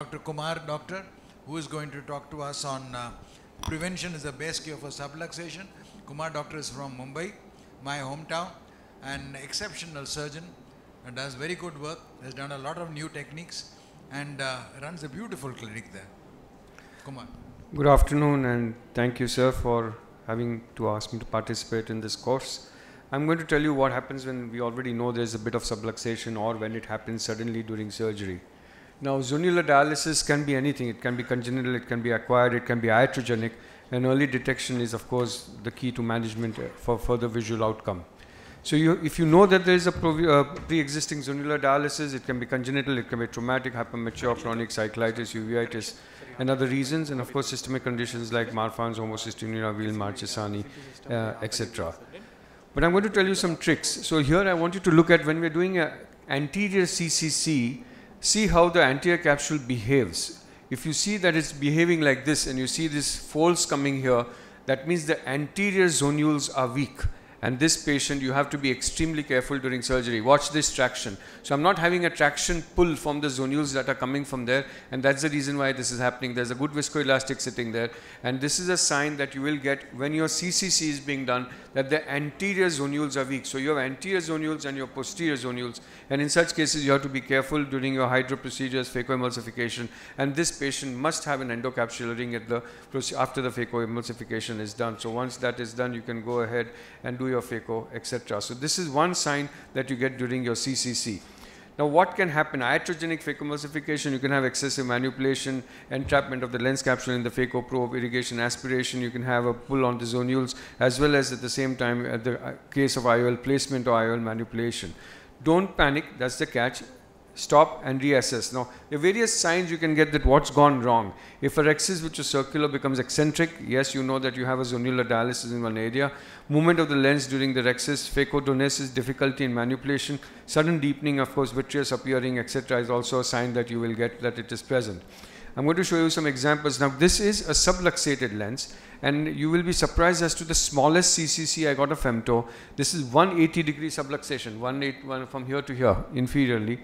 Dr. Kumar, doctor, who is going to talk to us on prevention is the best cure for subluxation. Kumar doctor is from Mumbai, my hometown, an exceptional surgeon, and does very good work, has done a lot of new techniques, and runs a beautiful clinic there. Kumar. Good afternoon, and thank you, sir, for having to ask me to participate in this course. I'm going to tell you what happens when we already know there's a bit of subluxation or when it happens suddenly during surgery. Now, zonular dialysis can be anything. It can be congenital, it can be acquired, it can be iatrogenic, and early detection is, of course, the key to management for further visual outcome. So if you know that there is a pre-existing zonular dialysis, it can be congenital, it can be traumatic, hypermature, chronic cyclitis, uveitis, and other reasons, and of course systemic conditions like Marfan's, homocystinuria, Weil-Marchesani, etc. But I'm going to tell you some tricks. So here I want you to look at when we're doing an anterior CCC, see how the anterior capsule behaves. If you see that it's behaving like this and you see these folds coming here, that means the anterior zonules are weak. And this patient, you have to be extremely careful during surgery. Watch this traction. So I'm not having a traction pull from the zonules that are coming from there, and that's the reason why this is happening. There's a good viscoelastic sitting there, and this is a sign that you will get when your CCC is being done, that the anterior zonules are weak. So you have anterior zonules and your posterior zonules, and in such cases you have to be careful during your hydro procedures, phacoemulsification, and this patient must have an endocapsular ring after the phacoemulsification is done. So once that is done, you can go ahead and do your phaco, etc. So this is one sign that you get during your CCC. Now what can happen? Iatrogenic phacoemulsification, you can have excessive manipulation, entrapment of the lens capsule in the phacoprobe, irrigation, aspiration, you can have a pull on the zonules, as well as at the same time at the case of IOL placement or IOL manipulation. Don't panic, that's the catch. Stop and reassess. Now, there are various signs you can get that what's gone wrong. If a rhexis which is circular becomes eccentric, yes, you know that you have a zonular dialysis in one area. Movement of the lens during the rhexis, phacodonesis, difficulty in manipulation, sudden deepening, of course, vitreous appearing, etc. is also a sign that you will get that it is present. I'm going to show you some examples. Now, this is a subluxated lens, and you will be surprised as to the smallest CCC. I got a femto. This is 180-degree subluxation, 181 from here to here, inferiorly.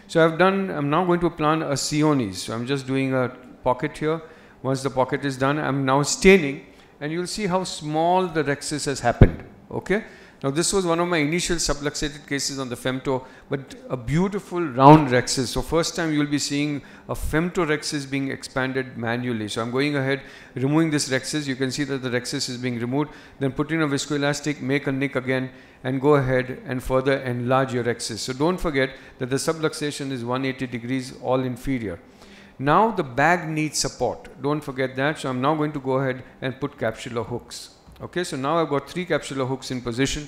So I'm now going to plan a Sionis. So I'm just doing a pocket here. Once the pocket is done, I'm now staining, and you'll see how small the rhexis has happened. Okay? Now this was one of my initial subluxated cases on the femto, but a beautiful round rhexis. So first time you will be seeing a femtorhexis being expanded manually. So I'm going ahead, removing this rhexis. You can see that the rhexis is being removed. Then put in a viscoelastic, make a nick again, and go ahead and further enlarge your rhexis. So don't forget that the subluxation is 180 degrees, all inferior. Now the bag needs support. Don't forget that. So I'm now going to go ahead and put capsular hooks. Okay, so now I've got 3 capsular hooks in position.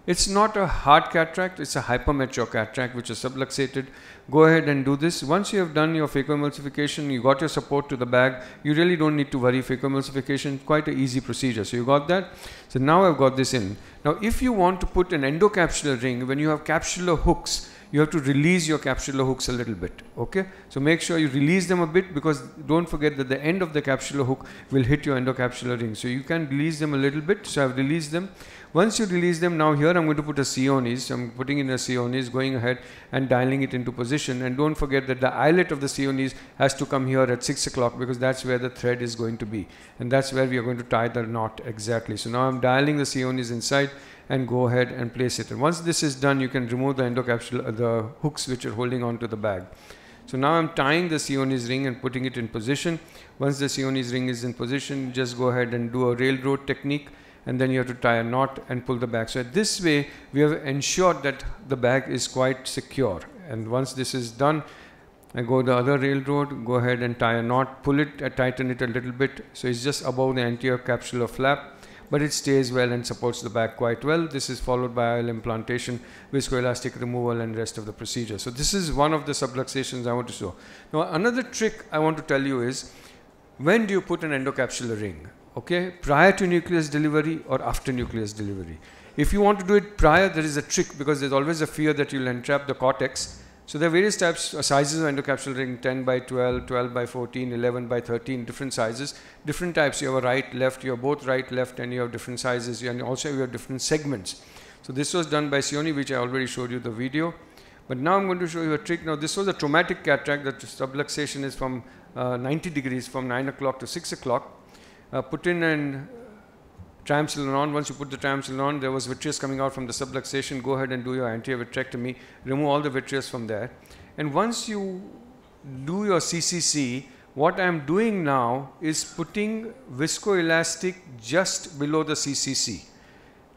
It's not a hard cataract, it's a hypermature cataract which is subluxated. Go ahead and do this. Once you have done your phacoemulsification, you got your support to the bag, you really don't need to worry. Phacoemulsification, quite an easy procedure. So you got that. So now I've got this in. Now if you want to put an endocapsular ring, when you have capsular hooks, you have to release your capsular hooks a little bit, okay? So make sure you release them a bit, because don't forget that the end of the capsular hook will hit your endocapsular ring. So you can release them a little bit. So I've released them. Once you release them, now here I'm going to put a Sionis. So I'm putting in a Sionis, going ahead and dialing it into position. And don't forget that the eyelet of the Sionis has to come here at 6 o'clock, because that's where the thread is going to be. And that's where we are going to tie the knot exactly. So now I'm dialing the Sionis inside, and go ahead and place it. And once this is done, you can remove the endocapsular, the hooks which are holding on to the bag. So now I'm tying the Sionis ring and putting it in position. Once the Sionis ring is in position, just go ahead and do a railroad technique, and then you have to tie a knot and pull the bag. So this way, we have ensured that the bag is quite secure. And once this is done, I go the other railroad, go ahead and tie a knot, pull it, tighten it a little bit. So it's just above the anterior capsular flap, but it stays well and supports the bag quite well. This is followed by IOL implantation, viscoelastic removal, and rest of the procedure. So this is one of the subluxations I want to show. Now another trick I want to tell you is, when do you put an endocapsular ring? Okay, prior to nucleus delivery or after nucleus delivery. If you want to do it prior, there is a trick, because there's always a fear that you'll entrap the cortex. So there are various types, sizes of endocapsular ring, 10 by 12, 12 by 14, 11 by 13, different sizes, different types. You have a right, left, you have both right, left, and you have different sizes, and also you have different segments. So this was done by Sioni, which I already showed you the video. But now I'm going to show you a trick. Now this was a traumatic cataract. The subluxation is from 90 degrees from 9 o'clock to 6 o'clock. Put in an triamcinolone. Once you put the triamcinolone, there was vitreous coming out from the subluxation. Go ahead and do your anterior vitrectomy. Remove all the vitreous from there. And once you do your CCC, what I am doing now is putting viscoelastic just below the CCC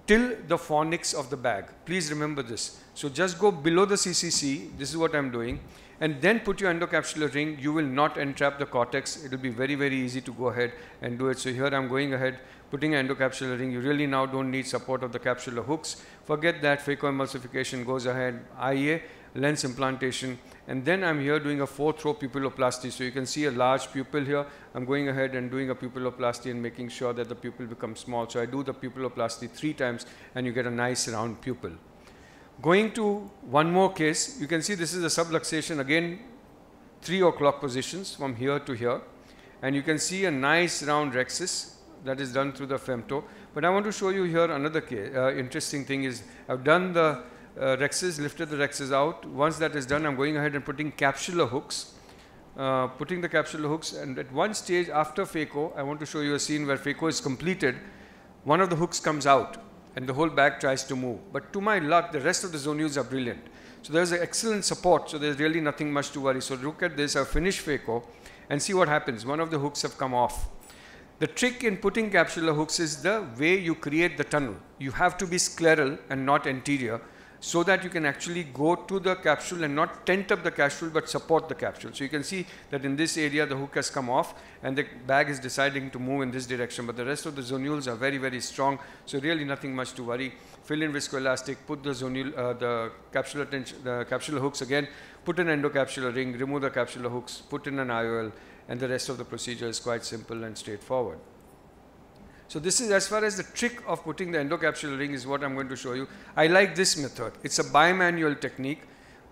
till the fornix of the bag. Please remember this. So just go below the CCC. This is what I am doing. And then put your endocapsular ring. You will not entrap the cortex. It will be very, very easy to go ahead and do it. So here I am going ahead, putting an endocapsular ring. You really now don't need support of the capsular hooks. Forget that. Phacoemulsification goes ahead. IA, lens implantation. And then I'm here doing a 4th row pupilloplasty. So you can see a large pupil here. I'm going ahead and doing a pupilloplasty and making sure that the pupil becomes small. So I do the pupilloplasty 3 times and you get a nice round pupil. Going to one more case, you can see this is a subluxation, again 3 o'clock positions from here to here. And you can see a nice round rhexis that is done through the femto. But I want to show you here another case. Interesting thing is I've done the rhexis, lifted the rhexis out. Once that is done, I'm going ahead and putting capsular hooks. Putting the capsular hooks, and at one stage after phaco, I want to show you a scene where phaco is completed. One of the hooks comes out and the whole bag tries to move. But to my luck, the rest of the zonules are brilliant. So there's an excellent support, so there's really nothing much to worry. So look at this, I've finished phaco and see what happens. One of the hooks have come off. The trick in putting capsular hooks is the way you create the tunnel. You have to be scleral and not anterior, so that you can actually go to the capsule and not tent up the capsule but support the capsule. So you can see that in this area the hook has come off and the bag is deciding to move in this direction, but the rest of the zonules are very, very strong, so really nothing much to worry. Fill in viscoelastic, put the zonule, the capsular hooks again, put an endocapsular ring, remove the capsular hooks, put in an IOL, and the rest of the procedure is quite simple and straightforward. So this is as far as the trick of putting the endocapsular ring is what I'm going to show you. I like this method. It's a bimanual technique.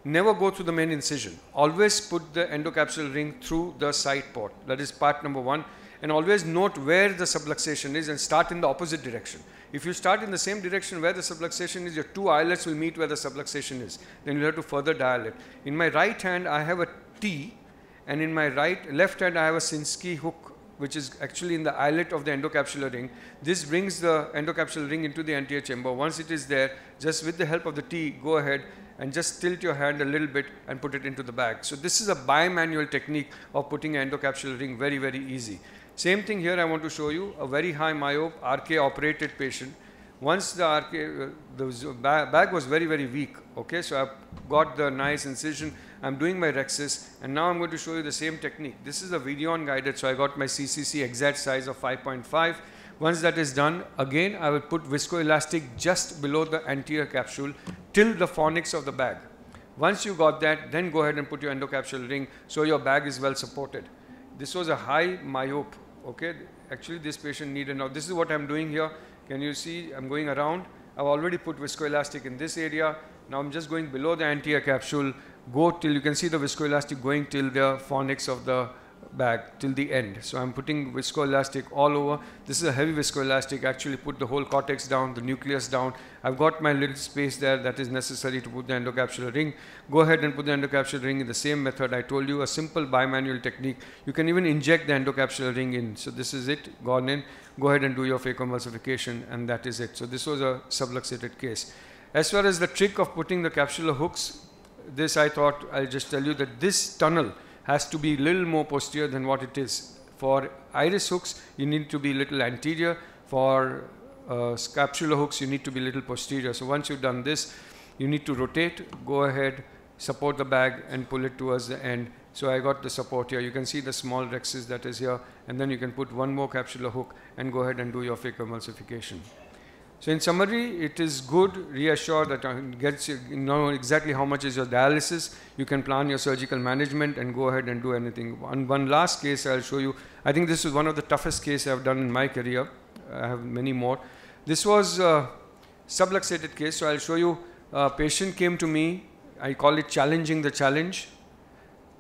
Never go through the main incision. Always put the endocapsular ring through the side port. That is part number 1. And always note where the subluxation is and start in the opposite direction. If you start in the same direction where the subluxation is, your 2 eyelets will meet where the subluxation is. Then you have to further dial it. In my right hand, I have a T, and in my left hand, I have a Sinski hook, which is actually in the eyelet of the endocapsular ring. This brings the endocapsular ring into the anterior chamber. Once it is there, just with the help of the T, go ahead and just tilt your hand a little bit and put it into the bag. So this is a bimanual technique of putting an endocapsular ring, very, very easy. Same thing here I want to show you, a very high myope, RK operated patient. Once the bag was very, very weak, okay, so I've got the nice incision, I'm doing my rhexis, and now I'm going to show you the same technique. This is a Videon guided, so I got my CCC exact size of 5.5. Once that is done, again I will put viscoelastic just below the anterior capsule till the fornix of the bag. Once you got that, then go ahead and put your endocapsular ring so your bag is well supported. This was a high myope, okay. Actually this patient needed, now this is what I'm doing here. Can you see I'm going around? I've already put viscoelastic in this area. Now I'm just going below the anterior capsule, go till you can see the viscoelastic going till the fornix of the bag, till the end. So I'm putting viscoelastic all over. This is a heavy viscoelastic, actually put the whole cortex down, the nucleus down. I've got my little space there that is necessary to put the endocapsular ring. Go ahead and put the endocapsular ring in the same method. I told you, a simple bimanual technique. You can even inject the endocapsular ring in. So this is it, gone in. Go ahead and do your phacoemulsification, and that is it. So this was a subluxated case. As far as the trick of putting the capsular hooks, this I thought I'll just tell you that this tunnel has to be a little more posterior than what it is. For iris hooks, you need to be a little anterior. For capsular hooks, you need to be a little posterior. So once you've done this, you need to rotate, go ahead, support the bag and pull it towards the end. So I got the support here. You can see the small rhexis that is here, and then you can put one more capsular hook and go ahead and do your phacoemulsification. So in summary, it is good, reassure that you know exactly how much is your dialysis. You can plan your surgical management and go ahead and do anything. One last case I'll show you. I think this is one of the toughest cases I've done in my career. I have many more. This was a subluxated case, so I'll show you. A patient came to me, I call it challenging the challenge.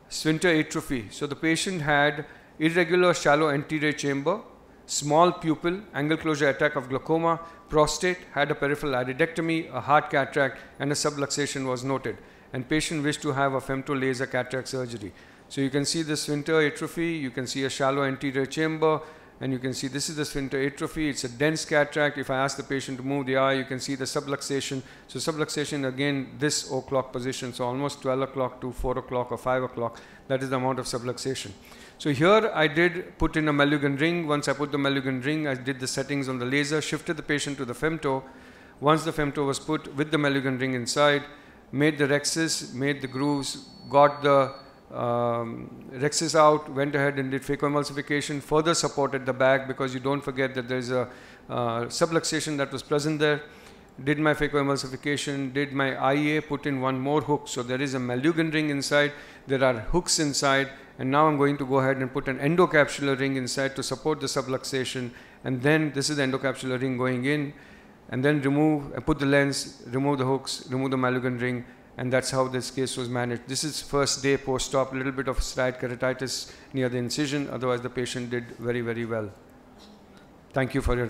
Sphincter atrophy. So the patient had irregular shallow anterior chamber, small pupil, angle closure attack of glaucoma, prostate, had a peripheral iridectomy, a heart cataract, and a subluxation was noted. and patient wished to have a femtolaser cataract surgery. So you can see the sphincter atrophy, you can see a shallow anterior chamber, and you can see this is the sphincter atrophy. It's a dense cataract. If I ask the patient to move the eye, you can see the subluxation. So subluxation, again, this o'clock position, so almost 12 o'clock to 4 o'clock or 5 o'clock, that is the amount of subluxation. So here I did put in a Malugan ring. Once I put the Malugan ring, I did the settings on the laser, shifted the patient to the femto. Once the femto was put with the Malugan ring inside, made the rexes, made the grooves, got the rexes out, went ahead and did phacoemulsification, further supported the bag because you don't forget that there is a subluxation that was present there. Did my phacoemulsification, did my IA, put in one more hook. So there is a Malugan ring inside, there are hooks inside, and now I'm going to go ahead and put an endocapsular ring inside to support the subluxation, and then this is the endocapsular ring going in, and then put the lens, remove the hooks, remove the Malugan ring, and that's how this case was managed. This is first day post-op, a little bit of striate keratitis near the incision, otherwise the patient did very, very well. Thank you for your